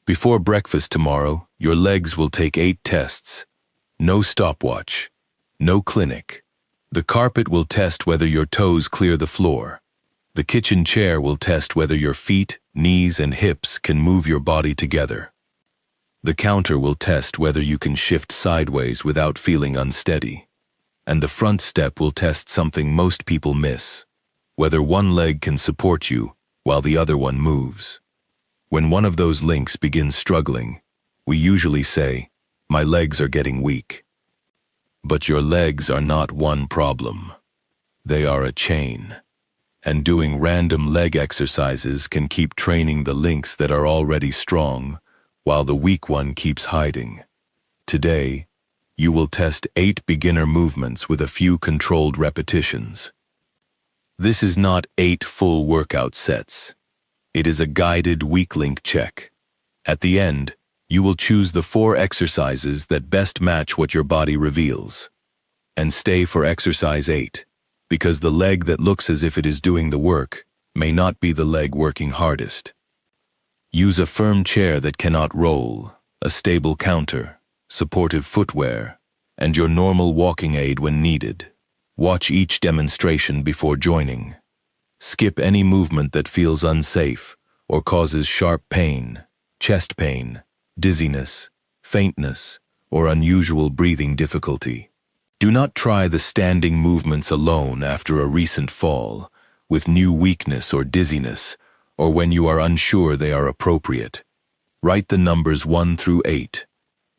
Before breakfast tomorrow, your legs will take 8 tests. No stopwatch. No clinic. The carpet will test whether your toes clear the floor. The kitchen chair will test whether your feet, knees, and hips can move your body together. The counter will test whether you can shift sideways without feeling unsteady. And the front step will test something most people miss, whether one leg can support you while the other one moves. When one of those links begins struggling, we usually say, "My legs are getting weak." But your legs are not one problem. They are a chain. And doing random leg exercises can keep training the links that are already strong, while the weak one keeps hiding. Today, you will test 8 beginner movements with a few controlled repetitions. This is not 8 full workout sets. It is a guided weak link check. At the end, you will choose the 4 exercises that best match what your body reveals. And stay for exercise 8, because the leg that looks as if it is doing the work may not be the leg working hardest. Use a firm chair that cannot roll, a stable counter, supportive footwear, and your normal walking aid when needed. Watch each demonstration before joining. Skip any movement that feels unsafe or causes sharp pain, chest pain, dizziness, faintness, or unusual breathing difficulty. Do not try the standing movements alone after a recent fall, with new weakness or dizziness, or when you are unsure they are appropriate. Write the numbers 1 through 8.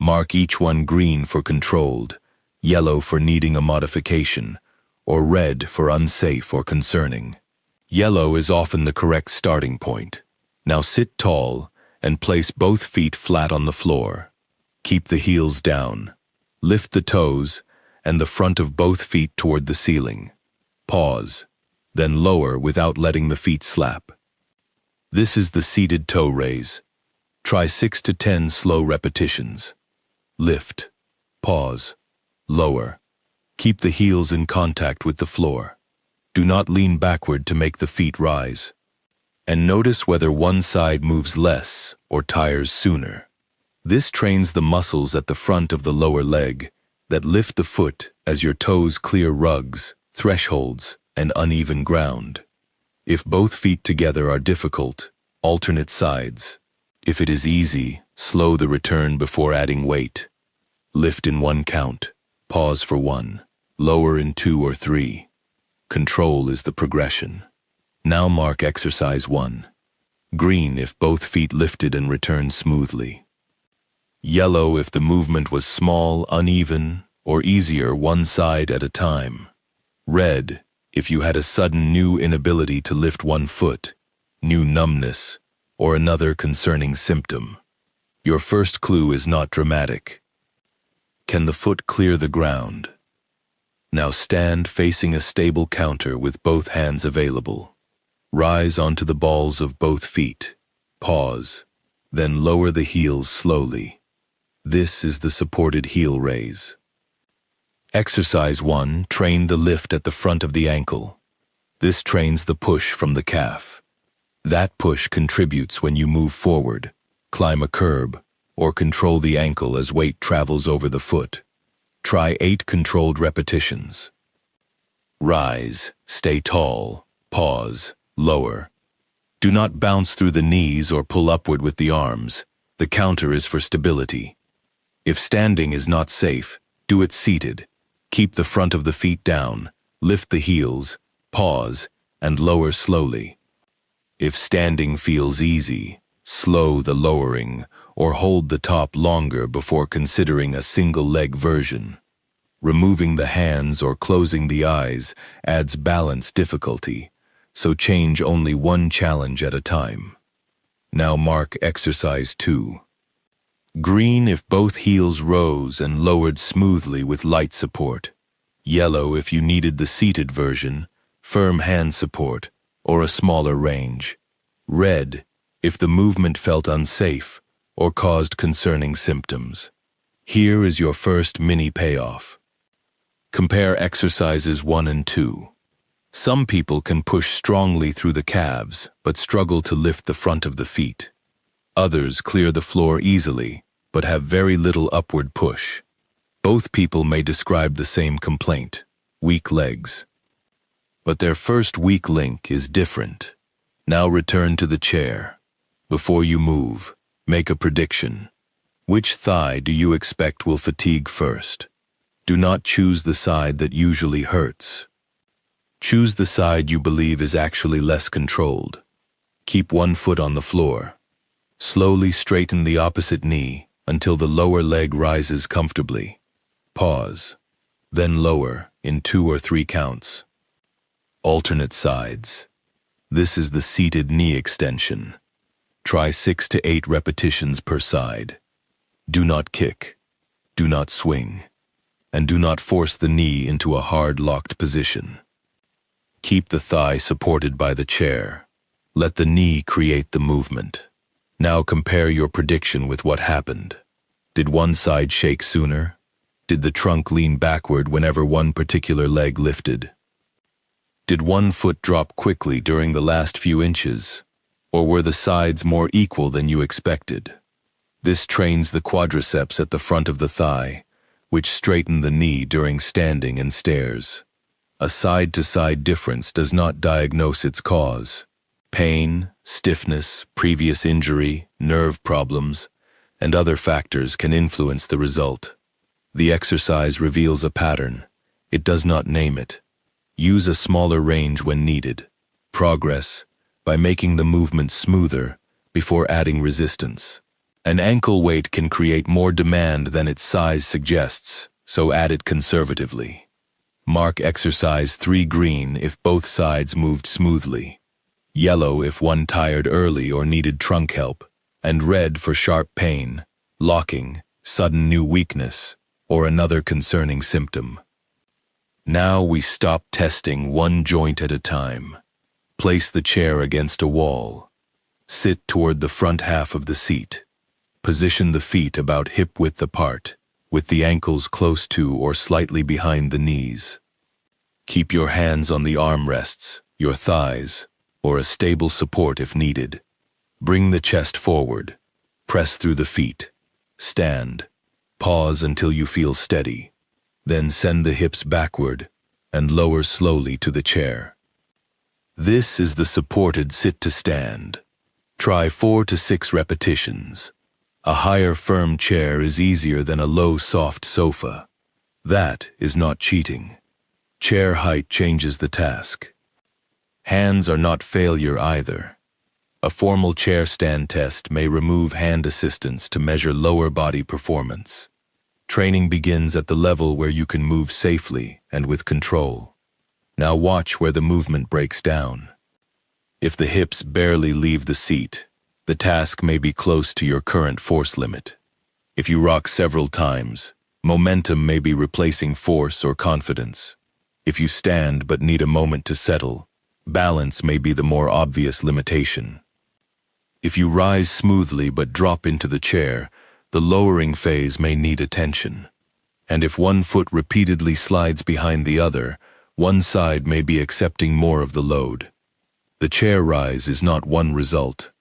Mark each one green for controlled, yellow for needing a modification, or red for unsafe or concerning. Yellow is often the correct starting point. Now sit tall and place both feet flat on the floor. Keep the heels down. Lift the toes and the front of both feet toward the ceiling. Pause, then lower without letting the feet slap. This is the seated toe raise. Try 6 to 10 slow repetitions. Lift, pause, lower. Keep the heels in contact with the floor. Do not lean backward to make the feet rise. And notice whether one side moves less or tires sooner. This trains the muscles at the front of the lower leg that lift the foot as your toes clear rugs, thresholds, and uneven ground. If both feet together are difficult, alternate sides. If it is easy, slow the return before adding weight. Lift in 1 count, pause for 1, lower in 2 or 3. Control is the progression. Now mark exercise 1. Green if both feet lifted and returned smoothly. Yellow if the movement was small, uneven, or easier one side at a time. Red if you had a sudden new inability to lift one foot, new numbness, or another concerning symptom. Your first clue is not dramatic. Can the foot clear the ground? Now stand facing a stable counter with both hands available. Rise onto the balls of both feet. Pause, then lower the heels slowly. This is the supported heel raise. Exercise 1, train the lift at the front of the ankle. This trains the push from the calf. That push contributes when you move forward, climb a curb, or control the ankle as weight travels over the foot. Try 8 controlled repetitions. Rise, stay tall, pause, lower. Do not bounce through the knees or pull upward with the arms. The counter is for stability. If standing is not safe, do it seated. Keep the front of the feet down, lift the heels, pause, and lower slowly. If standing feels easy, slow the lowering or hold the top longer before considering a single leg version. Removing the hands or closing the eyes adds balance difficulty, so change only one challenge at a time. Now mark exercise 2. Green if both heels rose and lowered smoothly with light support. Yellow if you needed the seated version, firm hand support, or a smaller range. Red if the movement felt unsafe or caused concerning symptoms. Here is your first mini payoff. Compare exercises 1 and 2. Some people can push strongly through the calves but struggle to lift the front of the feet. Others clear the floor easily, but have very little upward push. Both people may describe the same complaint, weak legs. But their first weak link is different. Now return to the chair. Before you move, make a prediction. Which thigh do you expect will fatigue first? Do not choose the side that usually hurts. Choose the side you believe is actually less controlled. Keep one foot on the floor. Slowly straighten the opposite knee until the lower leg rises comfortably. Pause. Then lower in 2 or 3 counts. Alternate sides. This is the seated knee extension. Try 6 to 8 repetitions per side. Do not kick. Do not swing. And do not force the knee into a hard locked position. Keep the thigh supported by the chair. Let the knee create the movement. Now compare your prediction with what happened. Did one side shake sooner? Did the trunk lean backward whenever one particular leg lifted? Did one foot drop quickly during the last few inches? Or were the sides more equal than you expected? This trains the quadriceps at the front of the thigh, which straighten the knee during standing and stairs. A side-to-side difference does not diagnose its cause. Pain, stiffness, previous injury, nerve problems, and other factors can influence the result. The exercise reveals a pattern. It does not name it. Use a smaller range when needed. Progress by making the movement smoother before adding resistance. An ankle weight can create more demand than its size suggests, so add it conservatively. Mark exercise 3 green if both sides moved smoothly, yellow if one tired early or needed trunk help, and red for sharp pain, locking, sudden new weakness, or another concerning symptom. Now we stop testing one joint at a time. Place the chair against a wall. Sit toward the front half of the seat. Position the feet about hip-width apart, with the ankles close to or slightly behind the knees. Keep your hands on the armrests, your thighs, or a stable support if needed. Bring the chest forward. Press through the feet. Stand. Pause until you feel steady. Then send the hips backward and lower slowly to the chair. This is the supported sit-to-stand. Try 4 to 6 repetitions. A higher firm chair is easier than a low soft sofa. That is not cheating. Chair height changes the task. Hands are not failure either. A formal chair stand test may remove hand assistance to measure lower body performance. Training begins at the level where you can move safely and with control. Now watch where the movement breaks down. If the hips barely leave the seat, the task may be close to your current force limit. If you rock several times, momentum may be replacing force or confidence. If you stand but need a moment to settle, balance may be the more obvious limitation. If you rise smoothly but drop into the chair, the lowering phase may need attention. And if one foot repeatedly slides behind the other, one side may be accepting more of the load. The chair rise is not one result.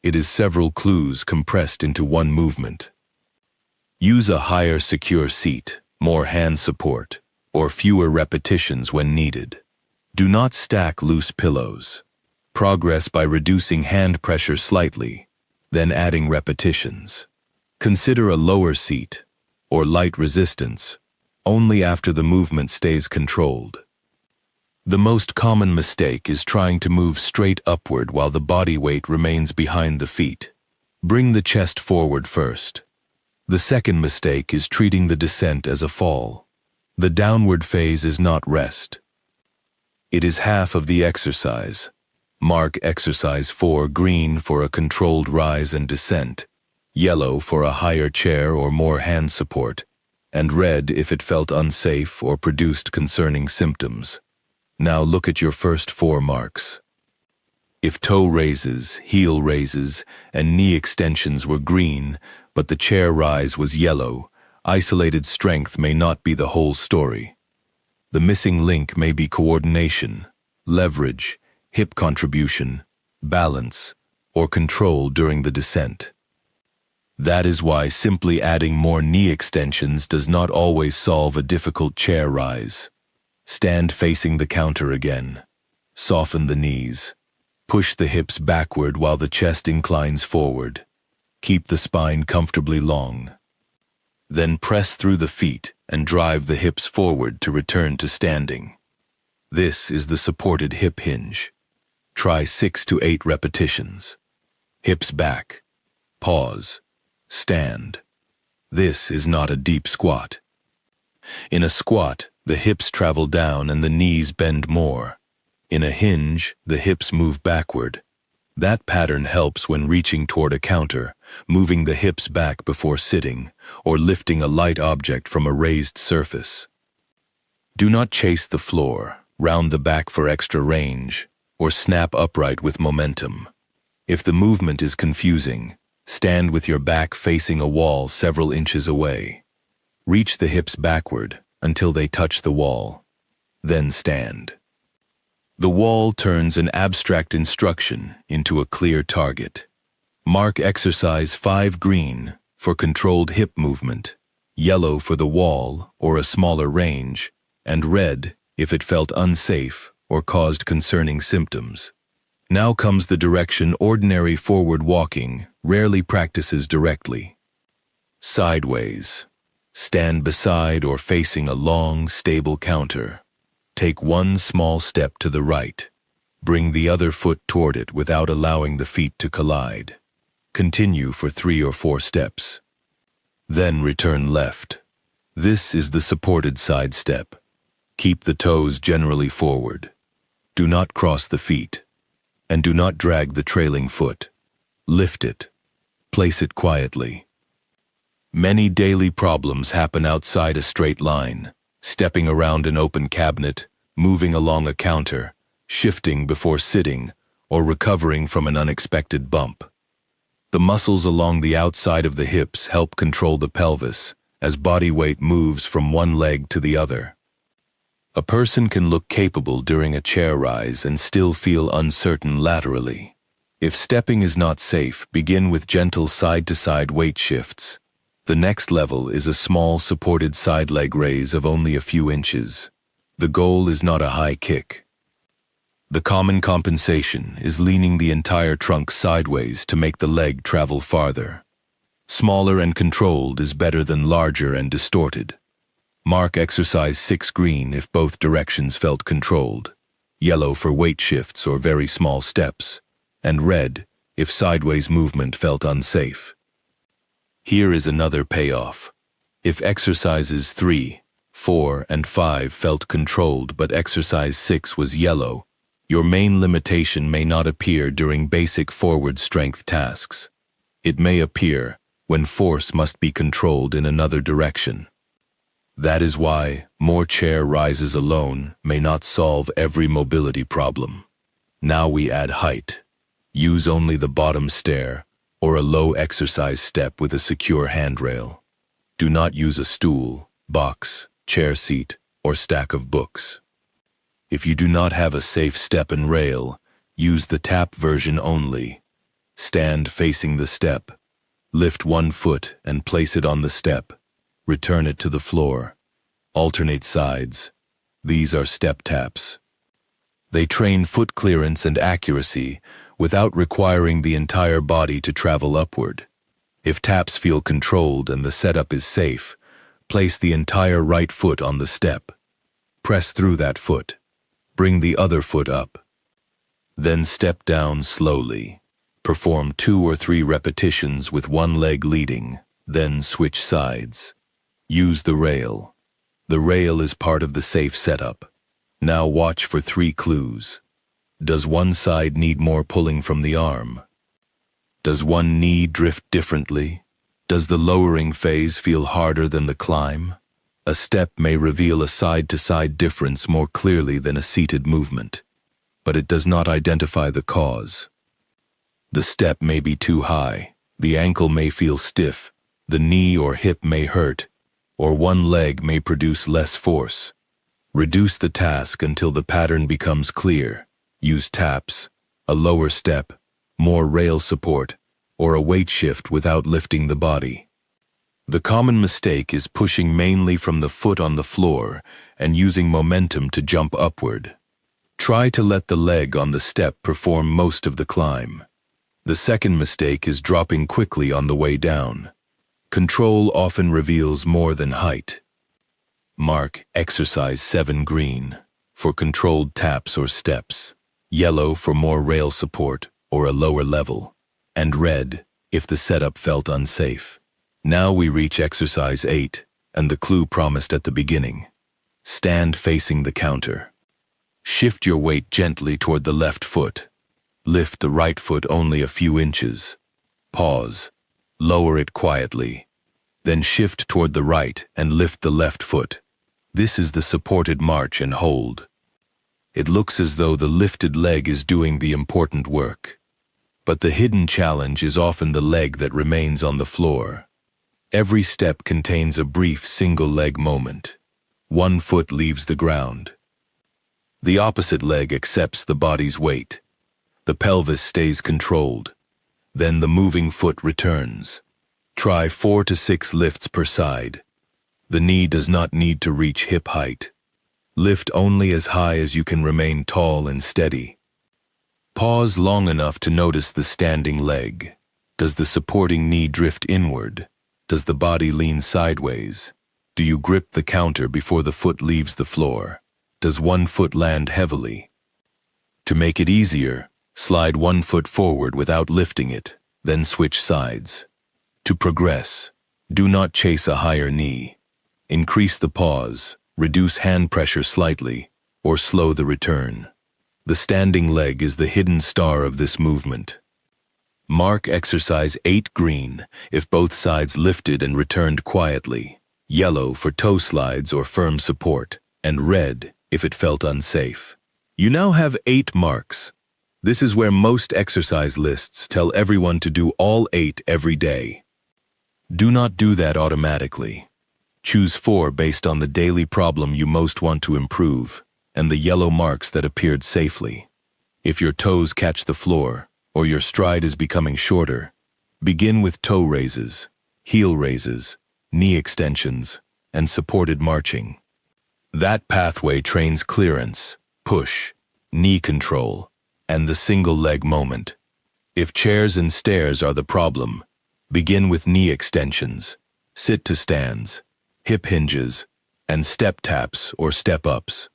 It is several clues compressed into one movement. Use a higher secure seat, more hand support, or fewer repetitions when needed. Do not stack loose pillows. Progress by reducing hand pressure slightly, then adding repetitions. Consider a lower seat, or light resistance, only after the movement stays controlled. The most common mistake is trying to move straight upward while the body weight remains behind the feet. Bring the chest forward first. The second mistake is treating the descent as a fall. The downward phase is not rest. It is half of the exercise. Mark exercise 4 green for a controlled rise and descent, yellow for a higher chair or more hand support, and red if it felt unsafe or produced concerning symptoms. Now look at your first 4 marks. If toe raises, heel raises, and knee extensions were green, but the chair rise was yellow, isolated strength may not be the whole story. The missing link may be coordination, leverage, hip contribution, balance, or control during the descent. That is why simply adding more knee extensions does not always solve a difficult chair rise. Stand facing the counter again. Soften the knees. Push the hips backward while the chest inclines forward. Keep the spine comfortably long. Then press through the feet and drive the hips forward to return to standing. This is the supported hip hinge. Try 6 to 8 repetitions. Hips back. Pause. Stand. This is not a deep squat. In a squat, the hips travel down and the knees bend more. In a hinge, the hips move backward. That pattern helps when reaching toward a counter, moving the hips back before sitting, or lifting a light object from a raised surface. Do not chase the floor, round the back for extra range, or snap upright with momentum. If the movement is confusing, stand with your back facing a wall several inches away. Reach the hips backward until they touch the wall. Then stand. The wall turns an abstract instruction into a clear target. Mark exercise 5 green for controlled hip movement, yellow for the wall or a smaller range, and red if it felt unsafe or caused concerning symptoms. Now comes the direction ordinary forward walking rarely practices directly. Sideways. Stand beside or facing a long, stable counter. Take one small step to the right. Bring the other foot toward it without allowing the feet to collide. Continue for 3 or 4 steps. Then return left. This is the supported side step. Keep the toes generally forward. Do not cross the feet. And do not drag the trailing foot. Lift it. Place it quietly. Many daily problems happen outside a straight line, stepping around an open cabinet, moving along a counter, shifting before sitting, or recovering from an unexpected bump. The muscles along the outside of the hips help control the pelvis as body weight moves from one leg to the other. A person can look capable during a chair rise and still feel uncertain laterally. If stepping is not safe, begin with gentle side-to-side weight shifts. The next level is a small supported side leg raise of only a few inches. The goal is not a high kick. The common compensation is leaning the entire trunk sideways to make the leg travel farther. Smaller and controlled is better than larger and distorted. Mark exercise 6 green if both directions felt controlled, yellow for weight shifts or very small steps, and red if sideways movement felt unsafe. Here is another payoff. If exercises 3, 4, and 5 felt controlled but exercise 6 was yellow, your main limitation may not appear during basic forward strength tasks. It may appear when force must be controlled in another direction. That is why more chair rises alone may not solve every mobility problem. Now we add height. Use only the bottom stair or a low exercise step with a secure handrail. Do not use a stool, box, chair seat, or stack of books. If you do not have a safe step and rail, use the tap version only. Stand facing the step. Lift one foot and place it on the step. Return it to the floor. Alternate sides. These are step taps. They train foot clearance and accuracy without requiring the entire body to travel upward. If taps feel controlled and the setup is safe, place the entire right foot on the step. Press through that foot. Bring the other foot up. Then step down slowly. Perform 2 or 3 repetitions with one leg leading, then switch sides. Use the rail. The rail is part of the safe setup. Now watch for 3 clues. Does one side need more pulling from the arm? Does one knee drift differently? Does the lowering phase feel harder than the climb? A step may reveal a side-to-side difference more clearly than a seated movement, but it does not identify the cause. The step may be too high, the ankle may feel stiff, the knee or hip may hurt, or one leg may produce less force. Reduce the task until the pattern becomes clear. Use taps, a lower step, more rail support, or a weight shift without lifting the body. The common mistake is pushing mainly from the foot on the floor and using momentum to jump upward. Try to let the leg on the step perform most of the climb. The second mistake is dropping quickly on the way down. Control often reveals more than height. Mark exercise 7 green for controlled taps or steps, yellow for more rail support or a lower level, and red if the setup felt unsafe. Now we reach exercise 8 and the clue promised at the beginning. Stand facing the counter. Shift your weight gently toward the left foot. Lift the right foot only a few inches. Pause. Lower it quietly. Then shift toward the right and lift the left foot. This is the supported march and hold. It looks as though the lifted leg is doing the important work. But the hidden challenge is often the leg that remains on the floor. Every step contains a brief single leg moment. One foot leaves the ground. The opposite leg accepts the body's weight. The pelvis stays controlled. Then the moving foot returns. Try 4 to 6 lifts per side. The knee does not need to reach hip height. Lift only as high as you can remain tall and steady. Pause long enough to notice the standing leg. Does the supporting knee drift inward? Does the body lean sideways? Do you grip the counter before the foot leaves the floor? Does one foot land heavily? To make it easier, slide one foot forward without lifting it, then switch sides. To progress, do not chase a higher knee. Increase the pause, reduce hand pressure slightly, or slow the return. The standing leg is the hidden star of this movement. Mark exercise 8 green if both sides lifted and returned quietly, yellow for toe slides or firm support, and red if it felt unsafe. You now have 8 marks. This is where most exercise lists tell everyone to do all 8 every day. Do not do that automatically. Choose 4 based on the daily problem you most want to improve and the yellow marks that appeared safely. If your toes catch the floor or your stride is becoming shorter, begin with toe raises, heel raises, knee extensions, and supported marching. That pathway trains clearance, push, knee control, and the single leg moment. If chairs and stairs are the problem, begin with knee extensions, sit to stands, hip hinges, and step taps or step ups.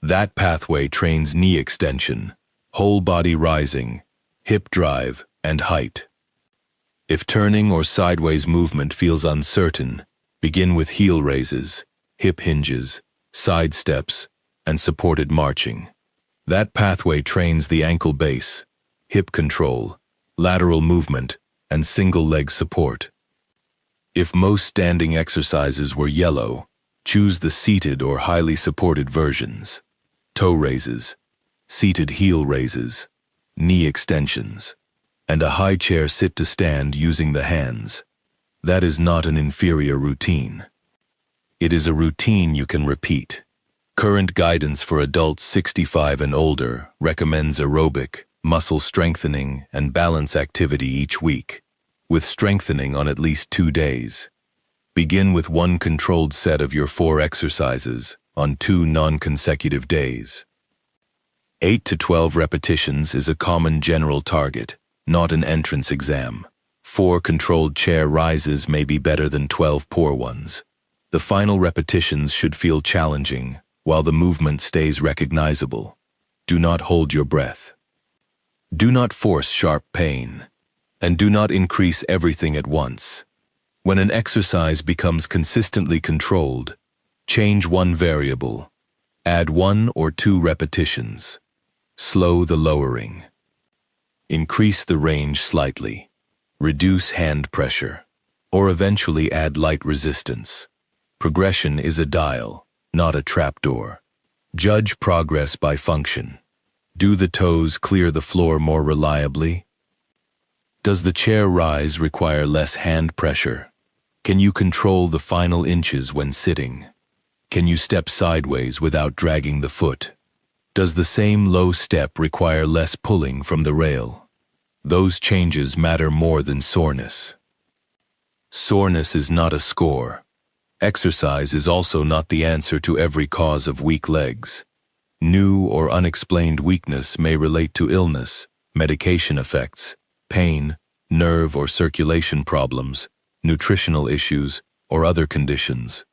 That pathway trains knee extension, whole body rising, hip drive, and height. If turning or sideways movement feels uncertain, begin with heel raises, hip hinges, side steps, and supported marching. That pathway trains the ankle base, hip control, lateral movement, and single leg support. If most standing exercises were yellow, choose the seated or highly supported versions. Toe raises, seated heel raises, knee extensions, and a high chair sit to stand using the hands. That is not an inferior routine. It is a routine you can repeat. Current guidance for adults 65 and older recommends aerobic, muscle strengthening, and balance activity each week, with strengthening on at least 2 days. Begin with 1 controlled set of your 4 exercises on 2 non-consecutive days. 8 to 12 repetitions is a common general target, not an entrance exam. 4 controlled chair rises may be better than 12 poor ones. The final repetitions should feel challenging, while the movement stays recognizable. Do not hold your breath. Do not force sharp pain, and do not increase everything at once. When an exercise becomes consistently controlled, change one variable. Add 1 or 2 repetitions. Slow the lowering. Increase the range slightly. Reduce hand pressure, or eventually add light resistance. Progression is a dial, not a trapdoor. Judge progress by function. Do the toes clear the floor more reliably? Does the chair rise require less hand pressure? Can you control the final inches when sitting? Can you step sideways without dragging the foot? Does the same low step require less pulling from the rail? Those changes matter more than soreness. Soreness is not a score. Exercise is also not the answer to every cause of weak legs. New or unexplained weakness may relate to illness, medication effects, pain, nerve or circulation problems, nutritional issues, or other conditions.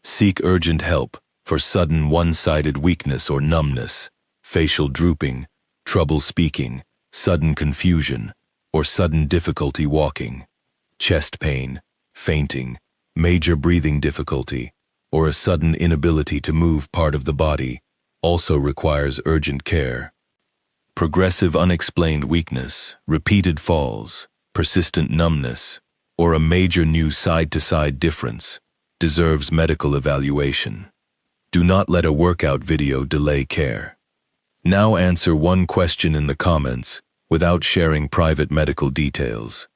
Seek urgent help for sudden one-sided weakness or numbness, facial drooping, trouble speaking, sudden confusion, or sudden difficulty walking, chest pain, fainting, major breathing difficulty, or a sudden inability to move part of the body also requires urgent care. Progressive unexplained weakness, repeated falls, persistent numbness, or a major new side-to-side difference deserves medical evaluation. Do not let a workout video delay care. Now answer one question in the comments without sharing private medical details.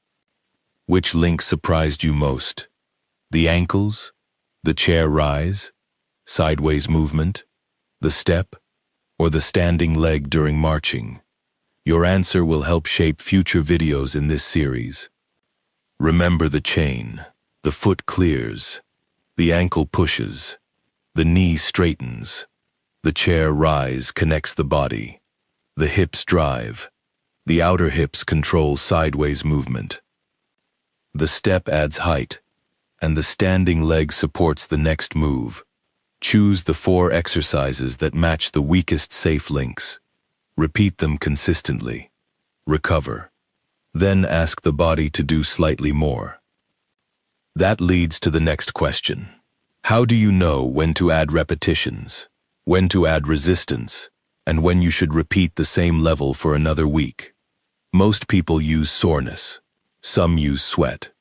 Which link surprised you most? The ankles? The chair rise? Sideways movement? The step? Or the standing leg during marching? Your answer will help shape future videos in this series. Remember the chain. The foot clears. The ankle pushes. The knee straightens. The chair rise connects the body. The hips drive. The outer hips control sideways movement. The step adds height, and the standing leg supports the next move. Choose the 4 exercises that match the weakest safe links. Repeat them consistently. Recover. Then ask the body to do slightly more. That leads to the next question. How do you know when to add repetitions, when to add resistance, and when you should repeat the same level for another week? Most people use soreness. Some use sweat.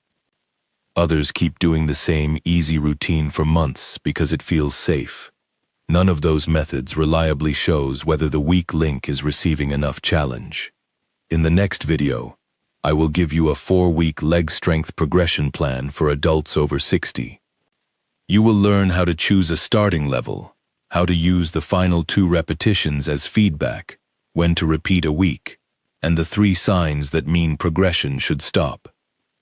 Others keep doing the same easy routine for months because it feels safe. None of those methods reliably shows whether the weak link is receiving enough challenge. In the next video, I will give you a 4-week leg strength progression plan for adults over 60. You will learn how to choose a starting level, how to use the final 2 repetitions as feedback, when to repeat a week, and the 3 signs that mean progression should stop.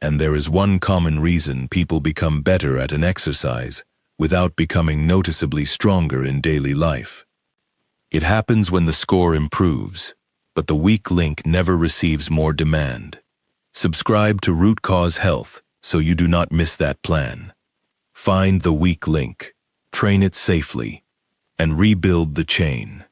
And there is one common reason people become better at an exercise without becoming noticeably stronger in daily life. It happens when the score improves, but the weak link never receives more demand. Subscribe to Root Cause Health so you do not miss that plan. Find the weak link, train it safely, and rebuild the chain.